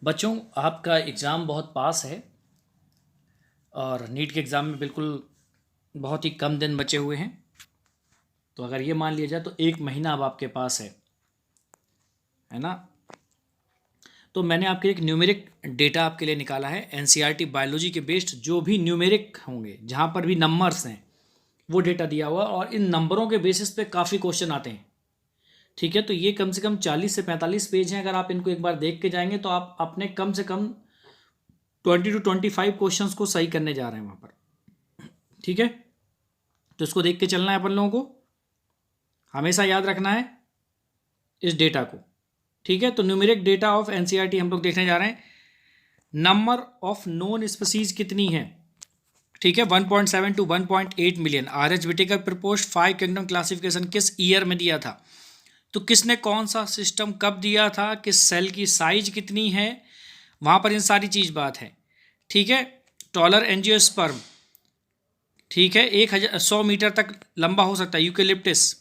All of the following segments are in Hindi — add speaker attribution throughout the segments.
Speaker 1: बच्चों, आपका एग्ज़ाम बहुत पास है और नीट के एग्ज़ाम में बिल्कुल बहुत ही कम दिन बचे हुए हैं। तो अगर ये मान लिया जाए तो 1 महीना अब आपके पास है ना। तो मैंने आपके लिए एक न्यूमेरिक डेटा आपके लिए निकाला है। एनसीईआरटी बायोलॉजी के बेस्ड जो भी न्यूमेरिक होंगे, जहाँ पर भी नंबर्स हैं, वो डेटा दिया हुआ और इन नंबरों के बेसिस पे काफ़ी क्वेश्चन आते हैं। ठीक है, तो ये कम से कम 40 से 45 पेज हैं। अगर आप इनको एक बार देख के जाएंगे तो आप अपने कम से कम 20 to 25 क्वेश्चंस को सही करने जा रहे हैं वहाँ पर। ठीक है, तो इसको देख के चलना है अपन लोगों को, हमेशा याद रखना है इस डेटा को। ठीक है, तो न्यूमेरिक डेटा ऑफ एनसीईआरटी हम लोग देखने जा रहे हैं। नंबर ऑफ नोन स्पीसीज कितनी है? ठीक है, 1.7 to 1.8 million. R H. Whittaker propose 5 kingdom classification किस ईयर में दिया था? तो किसने कौन सा सिस्टम कब दिया था? किस सेल की साइज कितनी है? वहां पर इन सारी चीज बात है। ठीक है, टॉलर एंजियोस्पर्म, ठीक है, 1,100 मीटर तक लंबा हो सकता है, यूकेलिप्टिस।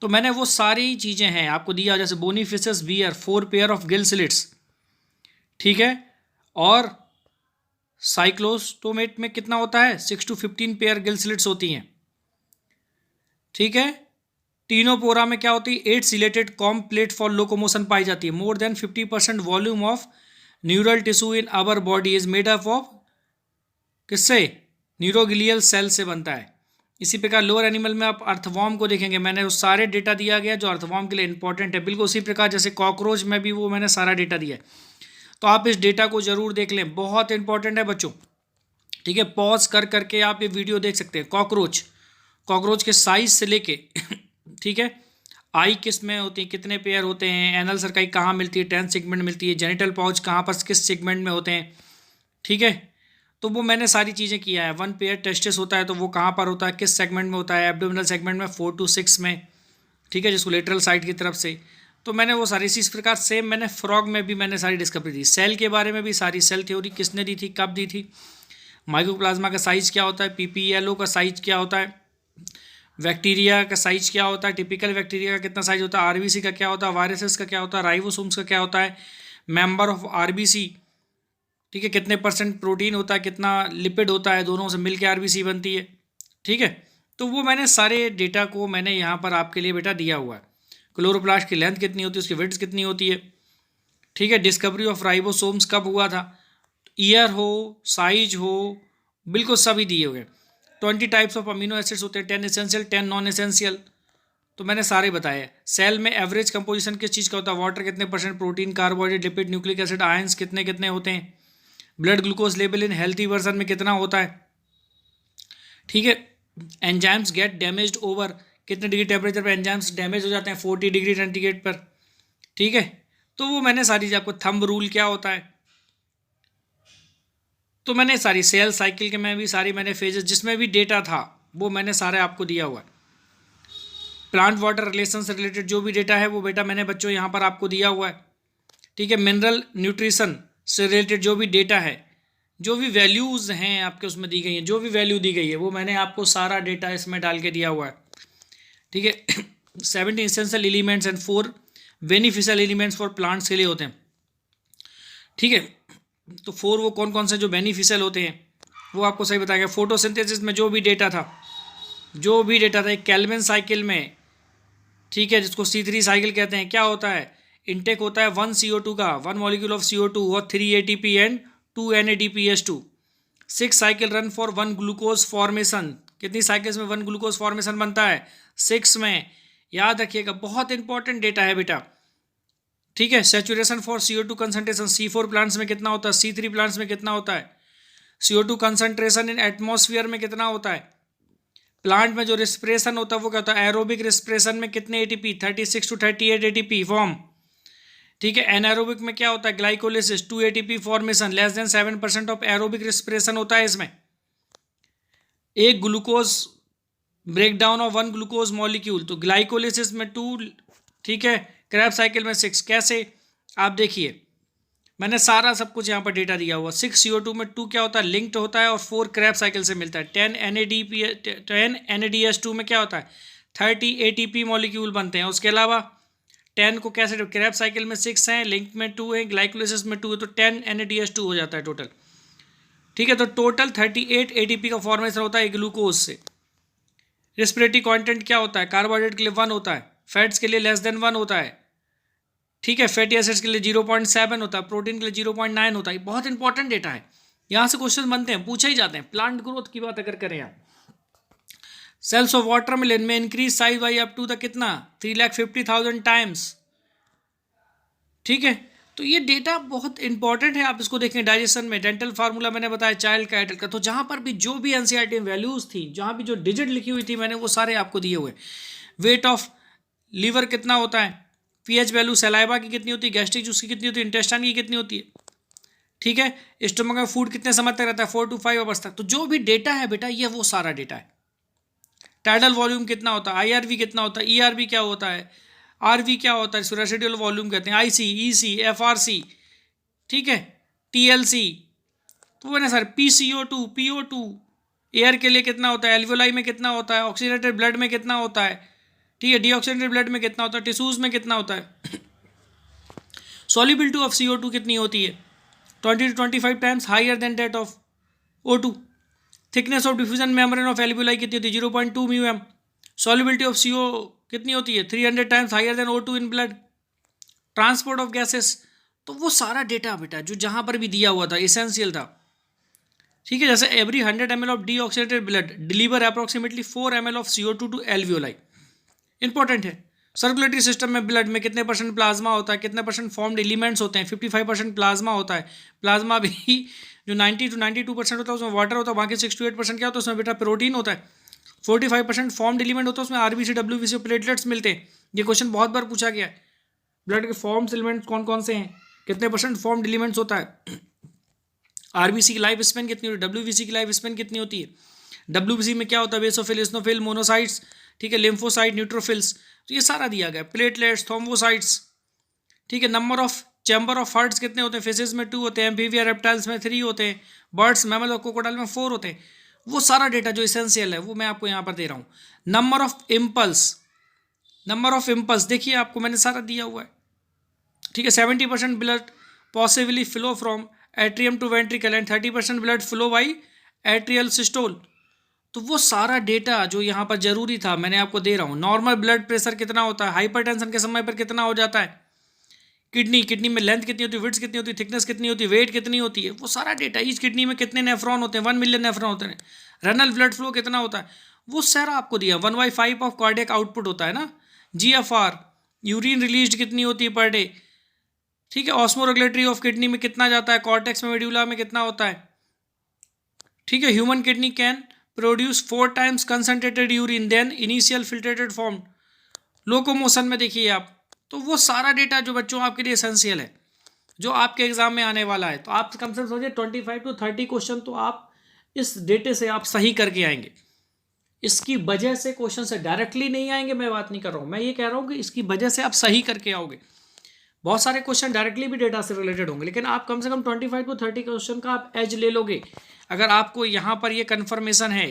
Speaker 1: तो मैंने वो सारी चीज़ें हैं आपको दिया, जैसे bony fishes bear 4 pair of gill slits. ठीक है, और साइक्लोस्टोमेट में कितना होता है? 6 to 15 पेयर गिल स्लिट्स होती हैं। ठीक है, टीनोपोरा में क्या होती है? 8 ciliated comb plate for locomotion पाई जाती है। More than 50% volume of neural tissue in our body is made up of किससे? न्यूरोग्लियल सेल से बनता है। इसी प्रकार लोअर एनिमल में आप अर्थवॉर्म को देखेंगे, मैंने वो सारे डेटा दिया गया जो अर्थवॉर्म के लिए इंपॉर्टेंट है। बिल्कुल उसी प्रकार जैसे कॉकरोच में भी वो मैंने सारा डेटा दिया है। तो आप इस डेटा को जरूर देख लें, बहुत इंपॉर्टेंट है बच्चों। ठीक है, पॉज कर करके आप ये वीडियो देख सकते हैं। कॉकरोच के साइज से लेके ठीक है, आई किस में होती है, कितने पेयर होते हैं, एनल सर्काई कहाँ मिलती है, 10 सेगमेंट मिलती है, जेनिटल पाउच कहाँ पर किस सेगमेंट में होते हैं। ठीक है, तो वो मैंने सारी चीज़ें किया है। 1 पेयर टेस्टिस होता है तो वो कहाँ पर होता है, किस सेगमेंट में होता है? एब्डोमिनल सेगमेंट में 4 to 6 में। ठीक है, जिसको लेटरल साइड की तरफ से। तो मैंने वो सारी इसी प्रकार सेम मैंने फ्रॉग में भी मैंने सारी डिस्कवरी दी। सेल के बारे में भी सारी सेल थ्योरी किसने दी थी, कब दी थी, माइक्रोप्लाज्मा का साइज क्या होता है, पीपीएलओ का साइज क्या होता है, बैक्टीरिया का साइज क्या होता है, टिपिकल बैक्टीरिया का कितना साइज होता है, आरबीसी का क्या होता है, वायरसेस का क्या होता है, राइबोसोम्स का क्या होता है, मेंबर ऑफ आरबीसी, ठीक है, कितने % प्रोटीन होता है, कितना लिपिड होता है, दोनों से मिलकर आरबीसी बनती है। ठीक है, तो वो मैंने सारे डेटा को मैंने यहाँ पर आपके लिए बेटा दिया हुआ है। क्लोरोप्लास्ट की लेंथ कितनी होती है, उसकी विड्थ कितनी होती है। ठीक है, डिस्कवरी ऑफ राइबोसोम्स कब हुआ था, ईयर हो, साइज हो, बिल्कुल सभी दिए हुए। 20 टाइप्स ऑफ अमीनो एसिड्स होते हैं, 10 एसेंशियल 10 नॉन एसेंशियल, तो मैंने सारे बताए। सेल में एवरेज कंपोजिशन किस चीज़ का होता है, वाटर कितने %, protein, carbohydrate, lipid, nucleic acid, ions कितने कितने होते हैं, blood glucose level in healthy version में कितना होता है। ठीक है, एंजाइम्स गेट डैमेज्ड ओवर कितने डिग्री टेम्परेचर पर एंजाइम्स डैमेज हो जाते हैं, 40 डिग्री सेंटीग्रेड पर। ठीक है, तो वो मैंने सारी चीज़ आपको, थंब रूल क्या होता है, तो मैंने सारी सेल साइकिल के में भी सारी मैंने फेजेस जिसमें भी डेटा था वो मैंने सारे आपको दिया हुआ है। प्लांट वाटर रिलेशन से रिलेटेड जो भी डेटा है वो बेटा मैंने बच्चों यहाँ पर आपको दिया हुआ है। ठीक है, मिनरल न्यूट्रिशन से रिलेटेड जो भी डेटा है, जो भी वैल्यूज़ हैं आपके उसमें दी गई हैं, जो भी वैल्यू दी गई है वो मैंने आपको सारा डेटा इसमें डाल के दिया हुआ है। ठीक है, 70 essential elements and 4 beneficial elements for plants के लिए होते हैं। ठीक है, तो 4 वो कौन कौन से जो बेनिफिशियल होते हैं वो आपको सही बताएंगे। फोटोसिंथेसिस में जो भी डेटा था, एक केल्विन साइकिल में, ठीक है, जिसको C3 साइकिल कहते हैं, क्या होता है, इनटेक होता है 1 CO2 का, 1 मॉलिक्यूल ऑफ CO2 और 3 ATP and 2 NADPH2। 6 cycle run for 1 glucose formation, कितनी साइकिल्स में 1 ग्लूकोज फॉर्मेशन बनता है, 6 में। याद रखिएगा, बहुत इंपॉर्टेंट डेटा है बेटा। ठीक है, saturation for CO2 concentration, C4 plants में कितना होता है, C3 प्लांट्स में कितना होता है, CO2 कंसंट्रेशन इन एटमॉस्फेयर में कितना होता है, प्लांट में जो रिस्पिरेशन होता है वो क्या होता है, एरोबिक रिस्पिरेशन में कितने ATP, 36 to 38 ATP फॉर्म। ठीक है, एनारोबिक में क्या होता है, glycolysis, 2 ATP formation, less than 7% of aerobic respiration होता है इसमें। एक glucose breakdown of 1 glucose molecule, तो ग्लाइकोलिसिस में 2, ठीक है, क्रैब साइकिल में 6। कैसे, आप देखिए मैंने सारा सब कुछ यहाँ पर डेटा दिया हुआ। 6 CO2 में 2 क्या होता है, लिंक्ड होता है और 4 क्रैब साइकिल से मिलता है। 10 NADH2 में क्या होता है, 30 ATP मॉलिक्यूल बनते हैं। उसके अलावा 10 को कैसे, क्रैब साइकिल में 6 हैं, लिंक में 2 है, ग्लाइकोलाइसिस में 2 है, तो 10 NADH2 हो जाता है टोटल। ठीक है, तो टोटल 38 ATP का फॉर्मेशन होता है ग्लूकोज से। रेस्पिरेटरी कंटेंट क्या होता है, कार्बोहाइड्रेट के लिए 1 होता है, फैट्स के लिए लेस देन 1 होता है। ठीक है, फैटी एसिड्स के लिए 0.7 होता है, प्रोटीन के लिए 0.9 होता है। बहुत इंपॉर्टेंट डेटा है, यहाँ से क्वेश्चन बनते हैं, पूछे ही जाते हैं। प्लांट ग्रोथ की बात अगर करें आप, सेल्स ऑफ वाटरमेलन में increase size by up to the कितना 350,000 टाइम्स। ठीक है, तो ये डेटा बहुत इंपॉर्टेंट है, आप इसको देखें। डाइजेशन में डेंटल फार्मूला मैंने बताया, चाइल्ड का, एडल्ट का, तो जहाँ पर भी जो भी एनसीईआरटी में वैल्यूज थी, जहाँ भी जो डिजिट लिखी हुई थी मैंने, वो सारे आपको दिए हुए। वेट ऑफ लीवर कितना होता है, पीएच वैल्यू सलाइवा की कितनी होती है, गैस्ट्रिक जूस की कितनी होती है, इंटेस्टाइन की कितनी होती है। ठीक है, स्टमक में फूड कितने समय तक रहता है, 4 to 5 आवर्स तक। तो जो भी डेटा है बेटा, ये वो सारा डेटा है। टाइडल वॉल्यूम कितना होता है, आईआरवी कितना होता है, ईआरवी क्या होता है, आरवी क्या होता है, रेसिडुअल वॉल्यूम कहते हैं, आईसी, ईसी, एफआरसी, ठीक है, टीएलसी, तो वो ना सर, पीसीओ2, पीओ2, एयर के लिए कितना होता है, एल्वियोलाई में कितना होता है, ऑक्सीडेटेड ब्लड में कितना होता है, ठीक है, डीऑक्सीडेटेड ब्लड में कितना होता है, टिश्यूज में कितना होता है, सॉल्युबिलिटी ऑफ CO2 कितनी होती है, 20 to 25 times higher than that of O2। Thickness of diffusion membrane of alveoli कितनी होती है, 0.2 μm। सॉल्युबिलिटी ऑफ CO कितनी होती है, 300 times higher than O2 in blood. Transport of gases, तो वो सारा डेटा बेटा जो जहां पर भी दिया हुआ था, एसेंशियल था। ठीक है, जैसे every 100 ml of deoxygenated blood deliver approximately 4 ml of CO2 to alveoli. Important है। सर्कुलेटरी सिस्टम में ब्लड में कितने % प्लाज्मा होता है, कितने % फॉर्म्ड एलिमेंट्स होते हैं, 55% प्लाज्मा होता है। प्लाज्मा भी जो 90 to 92% होता है उसमें वाटर होता है, बाकी 6 to 8% क्या होता है उसमें बेटा प्रोटीन होता है। 45% फॉर्म्ड एलिमेंट होता है उसमें, आरबीसी, डब्ल्यूबीसी, प्लेटलेट्स मिलते हैं। ये क्वेश्चन बहुत बार पूछा गया है, ब्लड के फॉर्म्स एलिमेंट्स कौन कौन से हैं, कितने % फॉर्म्ड एलिमेंट्स होता है, आरबीसी की लाइफ स्पेन कितनी होती है, डब्ल्यूबीसी की लाइफ स्पेन कितनी होती है, डब्ल्यूबीसी में क्या होता है, बेसोफिल, इस्नोफिल, मोनोसाइट्स, ठीक है, लिम्फोसाइट, न्यूट्रोफिल्स, तो ये सारा दिया गया। प्लेटलेट्स, थ्रोम्बोसाइट्स, ठीक है, number of chamber of hearts कितने होते हैं, फिशेज में 2 होते हैं, एम्फीबिया रेप्टाइल्स में 3 होते हैं, बर्ड्स, मैमल और क्रोकोडाइल में 4 होते हैं। वो सारा डेटा जो इसेंशियल है वो मैं आपको यहाँ पर दे रहा हूँ। Number of impulse, number of impulse देखिए आपको मैंने सारा दिया हुआ है। ठीक है, 70% blood possibly flow from atrium to ventricle and 30% blood flow by atrial systole. तो वो सारा डेटा जो यहाँ पर जरूरी था मैंने आपको दे रहा हूँ। नॉर्मल ब्लड प्रेशर कितना होता है, हाइपरटेंशन के समय पर कितना हो जाता है, किडनी में लेंथ कितनी होती है, विड्थ कितनी होती है, थिकनेस कितनी होती है, वेट कितनी होती है, वो सारा डेटा। ईच किडनी में कितने नेफ्रॉन होते हैं, 1 मिलियन नेफ्रॉन होते हैं। रेनल ब्लड फ्लो कितना होता है, वो सारा आपको दिया। 1/5 ऑफ कार्डियक आउटपुट होता है ना, GFR, यूरिन रिलीज कितनी होती है पर डे। ठीक है, ऑस्मोरेगुलेटरी ऑफ किडनी में कितना जाता है, कॉर्टेक्स में, मेडुला में कितना होता है। ठीक है, human kidney can produce 4 times concentrated urine than initial filtrated form. Locomotion में देखिए आप, तो वो सारा डेटा जो बच्चों आपके लिए एसेंशियल है, जो आपके एग्जाम में आने वाला है। तो आप कम से कम सोचिए 25 to 30 क्वेश्चन तो आप इस डेटे से आप सही करके आएंगे। इसकी वजह से क्वेश्चन से डायरेक्टली नहीं आएंगे, मैं बात नहीं कर रहा हूँ, मैं ये कह रहा हूँ कि इसकी वजह से आप सही करके आओगे। बहुत सारे क्वेश्चन डायरेक्टली भी डेटा से रिलेटेड होंगे, लेकिन आप कम से कम 25 to 30 क्वेश्चन का आप एज ले लोगे अगर आपको यहाँ पर ये कन्फर्मेशन है।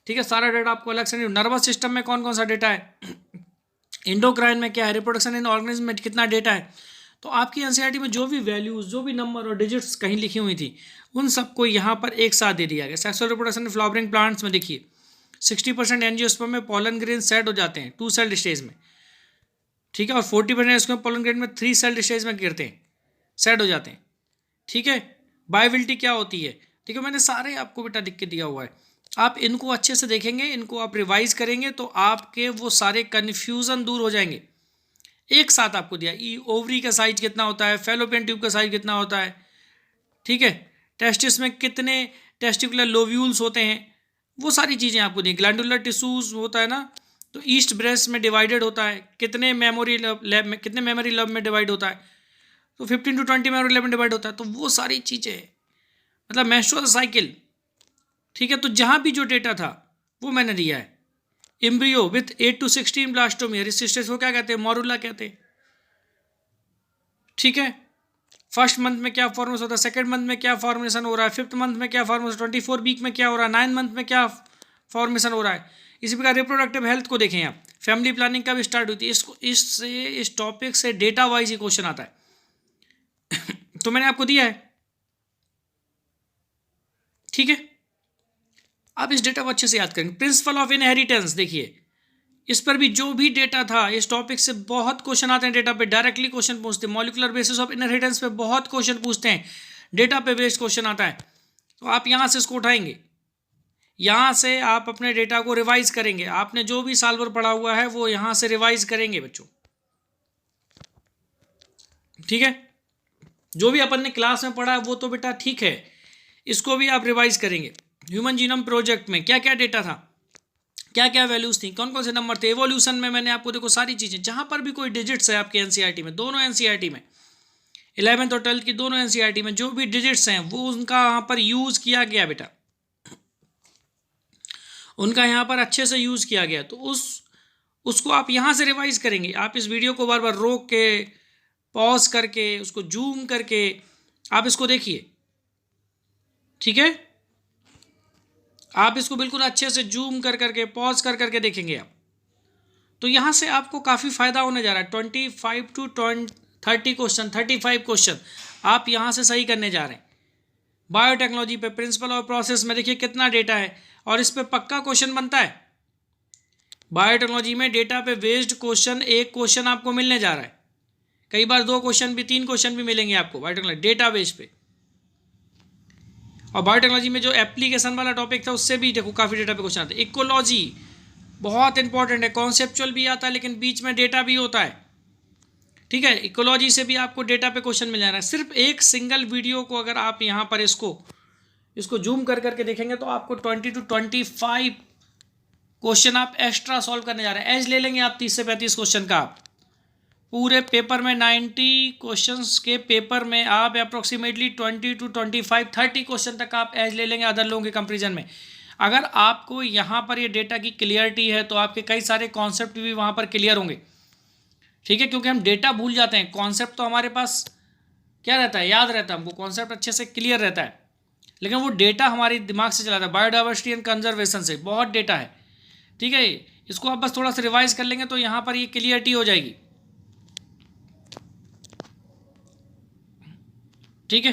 Speaker 1: ठीक है, सारा डेटा आपको अलग से नहीं। नर्वस सिस्टम में कौन कौन सा डेटा है, इंडोक्राइन में क्या है, रिप्रोडक्शन इन ऑर्गेनिज्म में कितना डेटा है। तो आपकी एनसीईआरटी में जो भी वैल्यूज, जो भी नंबर और डिजिट्स कहीं लिखी हुई थी, उन सबको यहाँ पर एक साथ दे दिया गया। सेक्सुअल रिप्रोडक्शन फ्लावरिंग प्लांट्स में देखिए 60% एंजियोस्पर्म में पॉलन ग्रेन सेट हो जाते हैं 2 सेल्ड स्टेज में। ठीक है, और 40% इसमें पॉलन ग्रेन में 3 सेल्ड स्टेज में गिरते हैं, सेट हो जाते हैं। ठीक है, बायोबिलिटी क्या होती है, ठीक है, मैंने सारे आपको बेटा लिख के दिया हुआ है। आप इनको अच्छे से देखेंगे, इनको आप रिवाइज करेंगे तो आपके वो सारे कन्फ्यूज़न दूर हो जाएंगे। एक साथ आपको दिया, ओवरी का साइज कितना होता है, फैलोपियन ट्यूब का साइज कितना होता है। ठीक है, टेस्टिस में कितने टेस्टिकुलर लोव्यूल्स होते हैं, वो सारी चीज़ें आपको दी। ग्लैंडुलर टिश्यूज होता है ना, तो ईस्ट ब्रेस्ट में डिवाइडेड होता है, कितने मेमोरी लैब में, कितने मेमोरी लैब में डिवाइड होता है, तो 15 to 20 मेमोरी लैब में डिवाइड होता है। तो वो सारी चीज़ें, मतलब मेंस्ट्रुअल साइकिल। ठीक है, तो जहाँ भी जो डेटा था वो मैंने दिया है। एम्ब्रियो विथ 8 to 16 ब्लास्टोमियर, इस स्टेज को क्या कहते हैं, मॉरुला कहते हैं। ठीक है, फर्स्ट मंथ में क्या फॉर्मेशन होता है, सेकंड मंथ में क्या फॉर्मेशन हो रहा है, 5th मंथ में क्या फॉर्मेशन, 24 वीक में क्या हो रहा है, 9th मंथ में क्या फॉर्मेशन हो रहा है। इसी प्रकार रिप्रोडक्टिव हेल्थ को देखें आप, फैमिली प्लानिंग कब स्टार्ट हुई थी? इस टॉपिक से डेटा वाइज ही क्वेश्चन आता है। तो मैंने आपको दिया है, ठीक है। आप इस डेटा को अच्छे से याद करेंगे। प्रिंसिपल ऑफ इनहेरिटेंस देखिए, इस पर भी जो भी डेटा था, इस टॉपिक से बहुत क्वेश्चन आते हैं डेटा पे, डायरेक्टली क्वेश्चन पूछते हैं। मॉलिक्यूलर बेसिस ऑफ इनहेरिटेंस पे बहुत क्वेश्चन पूछते हैं, डेटा पे बेस्ड क्वेश्चन आता है। तो आप यहां से इसको उठाएंगे, यहां से आप अपने डेटा को रिवाइज करेंगे। आपने जो भी साल भर पढ़ा हुआ है वो यहां से रिवाइज करेंगे बच्चों, ठीक है। जो भी अपन ने क्लास में पढ़ा है वो तो बेटा ठीक है, इसको भी आप रिवाइज करेंगे। ह्यूमन जीनोम प्रोजेक्ट में क्या क्या डेटा था, क्या क्या वैल्यूज थी, कौन कौन से नंबर थे। एवोल्यूशन में मैंने आपको देखो सारी चीजें, जहां पर भी कोई डिजिट्स है आपके एनसीईआरटी में, दोनों एनसीईआरटी में 11th और 12th की दोनों एनसीईआरटी में जो भी डिजिट्स हैं वो उनका यहाँ पर यूज किया गया बेटा, उनका यहाँ पर अच्छे से यूज किया गया। तो उसको आप यहाँ से रिवाइज करेंगे। आप इस वीडियो को बार बार रोक के, पॉज करके, उसको जूम करके आप इसको देखिए, ठीक है। आप इसको बिल्कुल अच्छे से जूम कर करके, पॉज कर करके देखेंगे आप, तो यहाँ से आपको काफ़ी फायदा होने जा रहा है। 25 to 30 क्वेश्चन, 35 क्वेश्चन आप यहाँ से सही करने जा रहे हैं। बायोटेक्नोलॉजी पे प्रिंसिपल और प्रोसेस में देखिए कितना डेटा है, और इस पे पक्का क्वेश्चन बनता है। बायोटेक्नोलॉजी में डेटा पे बेस्ड क्वेश्चन, एक क्वेश्चन आपको मिलने जा रहा है, कई बार 2 क्वेश्चन भी, 3 क्वेश्चन भी मिलेंगे आपको बायोटेक्नोलॉजी डेटा बेस पे। और बायोटेक्नोलॉजी में जो एप्लीकेशन वाला टॉपिक था उससे भी देखो काफ़ी डेटा पे क्वेश्चन आते हैं। इकोलॉजी बहुत इंपॉर्टेंट है, कॉन्सेप्चुअल भी आता है लेकिन बीच में डेटा भी होता है, ठीक है। इकोलॉजी से भी आपको डेटा पे क्वेश्चन मिल जाना है। सिर्फ एक सिंगल वीडियो को अगर आप यहाँ पर इसको जूम कर करके देखेंगे तो आपको 20 to 25 क्वेश्चन आप एक्स्ट्रा सॉल्व करने जा रहे हैं। एज ले लेंगे आप 30 से 35 क्वेश्चन का। आप पूरे पेपर में 90 क्वेश्चंस के पेपर में आप अप्रोक्सीमेटली 20 to 25 30 क्वेश्चन तक आप एज ले लेंगे अदर लोगों के कंपेरिजन में। अगर आपको यहाँ पर ये डेटा की क्लियरिटी है तो आपके कई सारे कॉन्सेप्ट भी वहाँ पर क्लियर होंगे, ठीक है। क्योंकि हम डेटा भूल जाते हैं, कॉन्सेप्ट तो हमारे पास क्या रहता है, याद रहता है हमको, कॉन्सेप्ट अच्छे से क्लियर रहता है, लेकिन वो डेटा हमारे दिमाग से चलाता है। बायोडाइवर्सिटी एंड कंजर्वेशन से बहुत डेटा है, ठीक है। इसको आप बस थोड़ा सा रिवाइज कर लेंगे तो यहाँ पर ये क्लियरिटी हो जाएगी, ठीक है।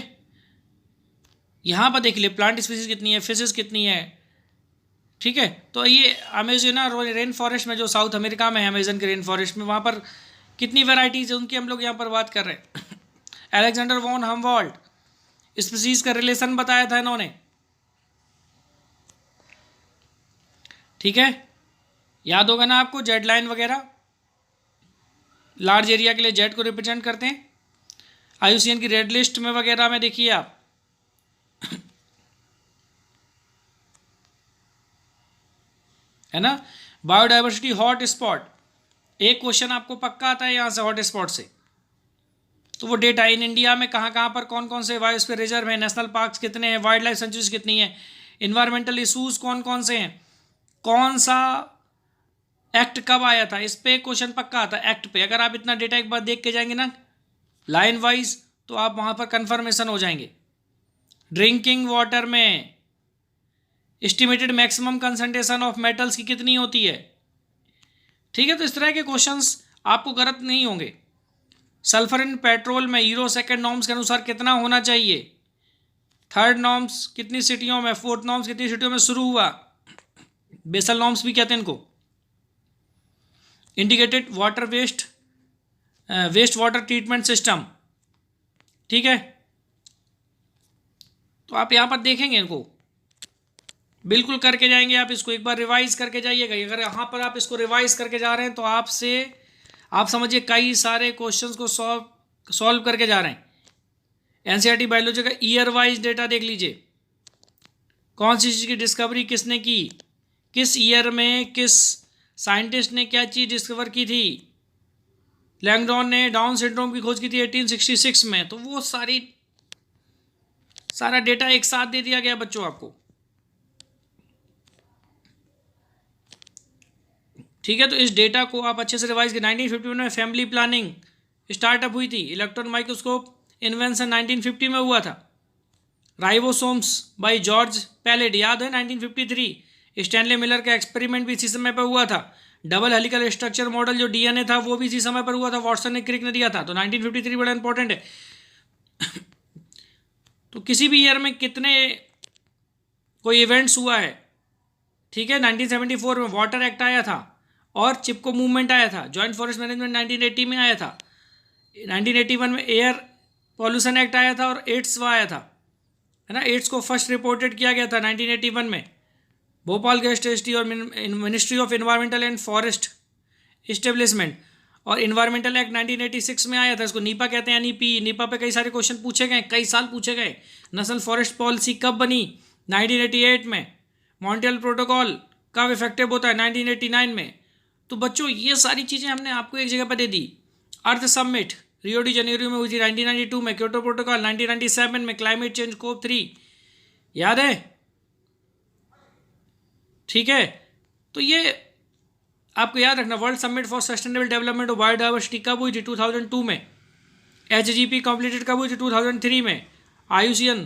Speaker 1: यहाँ पर देख लिए प्लांट स्पीसीज कितनी है, फिशेस कितनी है, ठीक है। तो ये अमेजोना रेन फॉरेस्ट में, जो साउथ अमेरिका में है अमेजन के रेन फॉरेस्ट में, वहाँ पर कितनी वेराइटीज़ है उनकी हम लोग यहाँ पर बात कर रहे हैं। अलेक्जेंडर वॉन हम्बोल्ट स्पीसीज का रिलेशन बताया था इन्होंने, ठीक है। याद होगा ना आपको, जेड लाइन वगैरह लार्ज एरिया के लिए जेड को रिप्रेजेंट करते हैं। IUCN की रेड लिस्ट में वगैरह में देखिए आप, है ना। बायोडाइवर्सिटी हॉट स्पॉट, एक क्वेश्चन आपको पक्का आता है यहाँ से हॉट स्पॉट से, तो वो डेटा इन इंडिया में कहाँ कहाँ पर कौन कौन से बायोस्फीयर रिजर्व है, नेशनल पार्क्स कितने हैं, वाइल्ड लाइफ सेंचुरीज कितनी है, इन्वायरमेंटल इशूज कौन कौन से हैं, कौन सा एक्ट कब आया था, इस पे क्वेश्चन पक्का आता है। एक्ट पे अगर आप इतना डेटा एक बार देख के जाएंगे ना लाइन वाइज, तो आप वहाँ पर कन्फर्मेशन हो जाएंगे। ड्रिंकिंग वाटर में estimated maximum concentration of metals की कितनी होती है, ठीक है। तो इस तरह के क्वेश्चंस आपको गलत नहीं होंगे। सल्फर इन पेट्रोल में यूरो सेकेंड नॉर्म्स के अनुसार कितना होना चाहिए, थर्ड नॉर्म्स कितनी सिटियों में, फोर्थ नॉर्म्स कितनी सिटियों में शुरू हुआ, बेसल नॉर्म्स भी कहते हैं इनको। Integrated water waste water treatment system, ठीक है। तो आप यहाँ पर देखेंगे इनको बिल्कुल करके जाएंगे आप, इसको एक बार रिवाइज करके जाइएगा। अगर यहाँ पर आप इसको रिवाइज करके जा रहे हैं तो आप समझिए कई सारे क्वेश्चंस को सॉल्व करके जा रहे हैं। एनसीईआरटी बायोलॉजी का ईयर वाइज डेटा देख लीजिए, कौन सी चीज़ की डिस्कवरी किसने की, किस ईयर में किस साइंटिस्ट ने क्या चीज़ डिस्कवर की थी। लैंगडॉन ने डाउन सिंड्रोम की खोज की थी 1866 में, तो वो सारा डेटा एक साथ दे दिया गया बच्चों आपको, ठीक है। तो इस डेटा को आप अच्छे से रिवाइज करें। 1951 में फैमिली प्लानिंग स्टार्टअप हुई थी। इलेक्ट्रॉन माइक्रोस्कोप इन्वेंशन 1950 में हुआ था। राइबोसोम्स बाय जॉर्ज पैलेट, याद है 1953। स्टैनले मिलर का एक्सपेरिमेंट भी इसी समय पर हुआ था। डबल हेलिकल स्ट्रक्चर मॉडल जो डीएनए था वो भी इसी समय पर हुआ था, वॉटसन ने, क्रिक ने दिया था। तो 1953 बड़ा इंपॉर्टेंट है। तो किसी भी ईयर में कितने कोई इवेंट्स हुआ है, ठीक है। 1974 में वाटर एक्ट आया था और चिपको मूवमेंट आया था। जॉइंट फॉरेस्ट मैनेजमेंट 1980 में आया था। 1981 में एयर पॉल्यूशन एक्ट आया था और एड्स आया था, है ना। एड्स को फर्स्ट रिपोर्टेड किया गया था 1981 में। भोपाल गेस्ट रजिस्ट्री और ministry of environmental and forest establishment और इन्वायरमेंटल एक्ट 1986 में आया था। इसको नीपा कहते हैं, एनईपी। नीपा पे कई सारे क्वेश्चन पूछे गए, कई साल पूछे गए। नेशनल फॉरेस्ट पॉलिसी कब बनी? 1988 में। मॉन्ट्रियल प्रोटोकॉल कब इफेक्टिव होता है? 1989 में। तो बच्चों ये सारी चीज़ें हमने आपको एक जगह पर दे दी। अर्थ समिट रियो डी जनेरियो में हुई थी 1992 में। क्योटो प्रोटोकॉल 1997 में। क्लाइमेट चेंज COP 3 याद है, ठीक है। तो ये आपको याद रखना। World summit for sustainable development of biodiversity कब हुई थी? 2002 में। HGP कंप्लीटेड कब हुई थी? 2003 में। IUCN,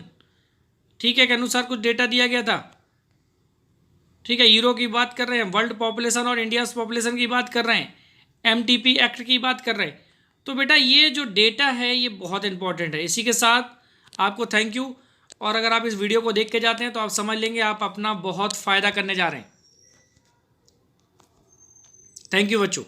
Speaker 1: ठीक है, के अनुसार कुछ डेटा दिया गया था, ठीक है। यूरो की बात कर रहे हैं, वर्ल्ड पॉपुलेशन और इंडिया पॉपुलेशन की बात कर रहे हैं, MTP एक्ट की बात कर रहे हैं। तो बेटा ये जो डेटा है ये बहुत इंपॉर्टेंट है। इसी के साथ आपको थैंक यू। और अगर आप इस वीडियो को देख के जाते हैं तो आप समझ लेंगे आप अपना बहुत फ़ायदा करने जा रहे हैं। थैंक यू बच्चों।